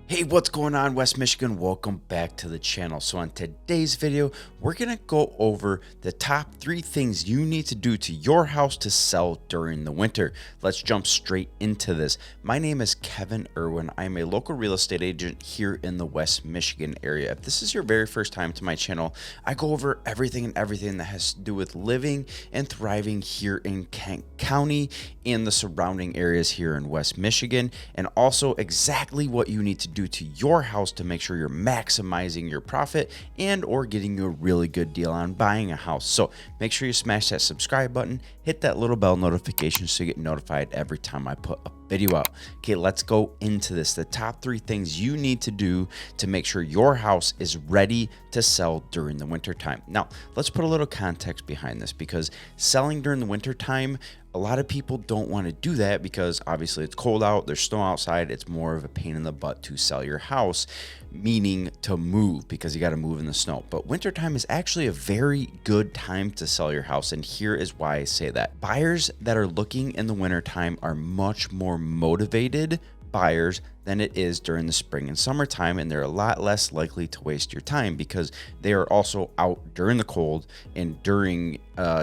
Hey, what's going on, West Michigan? Welcome back to the channel. So on today's video, we're gonna go over the top 3 things you need to do to your house to sell during the winter. Let's jump straight into this. My name is Kevin Irwin. I'm a local real estate agent here in the West Michigan area. If this is your very first time to my channel, I go over everything that has to do with living and thriving here in Kent County and the surrounding areas here in West Michigan, and also exactly what you need to do to your house to make sure you're maximizing your profit and or getting you a really good deal on buying a house. So make sure you smash that subscribe button, hit that little bell notification so you get notified every time I put a video out. Okay, let's go into this. The top 3 things you need to do to make sure your house is ready to sell during the winter time. Now, let's put a little context behind this, because selling during the winter time, a lot of people don't want to do that because obviously it's cold out, there's snow outside, it's more of a pain in the butt to sell your house, meaning to move, because you got to move in the snow. But wintertime is actually a very good time to sell your house, and here is why I say that. Buyers that are looking in the wintertime are much more motivated buyers than it is during the spring and summertime, and they're a lot less likely to waste your time because they are also out during the cold and during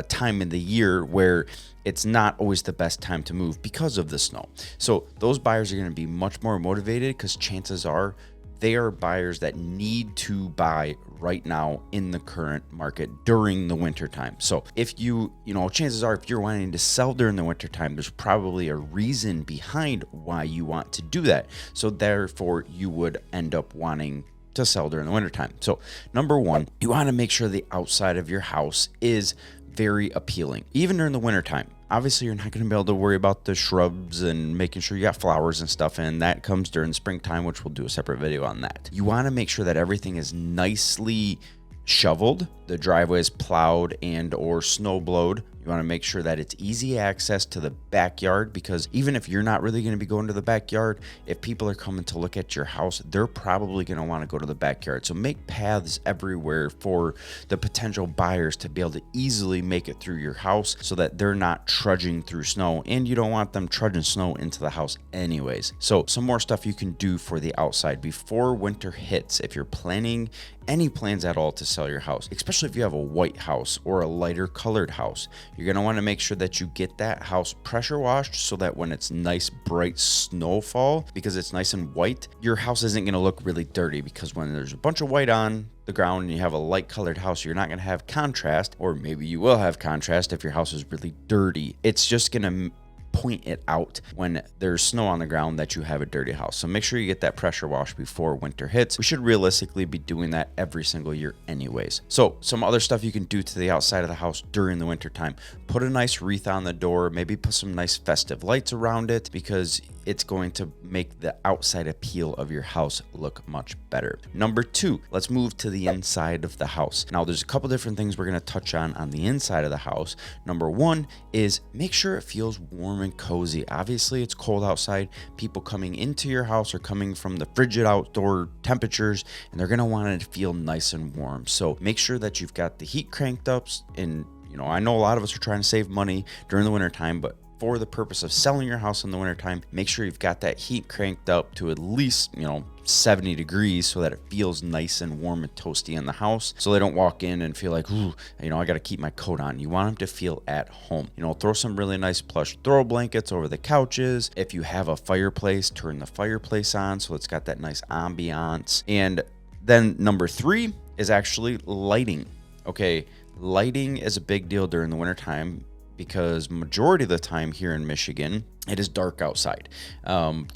time in the year where it's not always the best time to move because of the snow. So those buyers are going to be much more motivated because chances are they are buyers that need to buy right now in the current market during the winter time. So if chances are if you're wanting to sell during the winter time, there's probably a reason behind why you want to do that. So therefore you would end up wanting to sell during the wintertime. So number 1, you want to make sure the outside of your house is very appealing, even during the wintertime. Obviously, you're not going to be able to worry about the shrubs and making sure you got flowers and stuff, and that comes during the springtime, which we'll do a separate video on that. You want to make sure that everything is nicely shoveled, the driveway is plowed and or snow blowed. You want to make sure that it's easy access to the backyard, because even if you're not really going to be going to the backyard, if people are coming to look at your house, they're probably going to want to go to the backyard. So make paths everywhere for the potential buyers to be able to easily make it through your house so that they're not trudging through snow, and you don't want them trudging snow into the house anyways. So some more stuff you can do for the outside before winter hits. If you're planning any plans at all to sell your house, especially if you have a white house or a lighter colored house, you're going to want to make sure that you get that house pressure washed so that when it's nice bright snowfall, because it's nice and white, your house isn't going to look really dirty. Because when there's a bunch of white on the ground and you have a light colored house, you're not going to have contrast, or maybe you will have contrast if your house is really dirty. It's just going to point it out when there's snow on the ground that you have a dirty house. So make sure you get that pressure wash before winter hits. We should realistically be doing that every single year anyways. So some other stuff you can do to the outside of the house during the winter time: put a nice wreath on the door, maybe put some nice festive lights around it, because it's going to make the outside appeal of your house look much better. Number 2, let's move to the inside of the house. Now, there's a couple different things we're going to touch on the inside of the house. Number 1 is make sure it feels warm and cozy. Obviously, it's cold outside. People coming into your house are coming from the frigid outdoor temperatures, and they're going to want it to feel nice and warm. So make sure that you've got the heat cranked up. And I know a lot of us are trying to save money during the wintertime, but for the purpose of selling your house in the wintertime, make sure you've got that heat cranked up to at least 70 degrees so that it feels nice and warm and toasty in the house, so they don't walk in and feel like, ooh, I got to keep my coat on. You want them to feel at home. Throw some really nice plush throw blankets over the couches. If you have a fireplace, turn the fireplace on so it's got that nice ambiance. And then number 3 is actually lighting. Okay, lighting is a big deal during the wintertime, because majority of the time here in Michigan, it is dark outside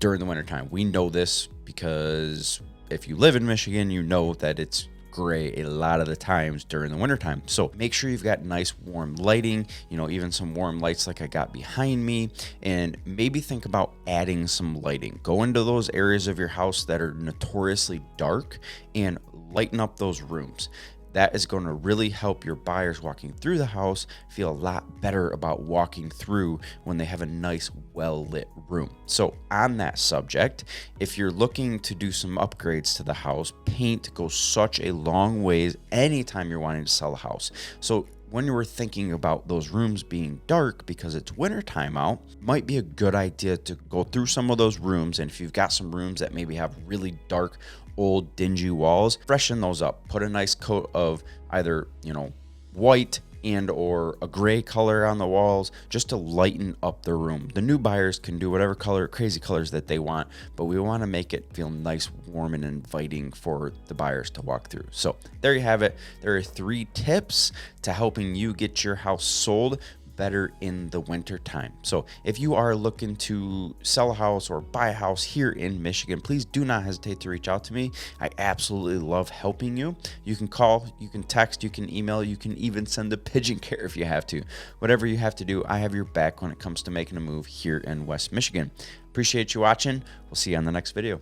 during the wintertime. We know this because if you live in Michigan, you know that it's gray a lot of the times during the wintertime. So make sure you've got nice warm lighting, even some warm lights like I got behind me, and maybe think about adding some lighting. Go into those areas of your house that are notoriously dark and lighten up those rooms. That is going to really help your buyers walking through the house feel a lot better about walking through when they have a nice, well-lit room. So on that subject, if you're looking to do some upgrades to the house, paint goes such a long ways anytime you're wanting to sell a house. So when you were thinking about those rooms being dark because it's winter time out, might be a good idea to go through some of those rooms. And if you've got some rooms that maybe have really dark, old, dingy walls, freshen those up. Put a nice coat of either, white and or a gray color on the walls just to lighten up the room. The new buyers can do whatever crazy colors that they want, but we want to make it feel nice, warm, and inviting for the buyers to walk through. So there you have it. There are 3 tips to helping you get your house sold better in the winter time. So if you are looking to sell a house or buy a house here in Michigan, please do not hesitate to reach out to me. I absolutely love helping you. You can call, you can text, you can email, you can even send a pigeon care if you have to. Whatever you have to do, I have your back when it comes to making a move here in West Michigan. Appreciate you watching. We'll see you on the next video.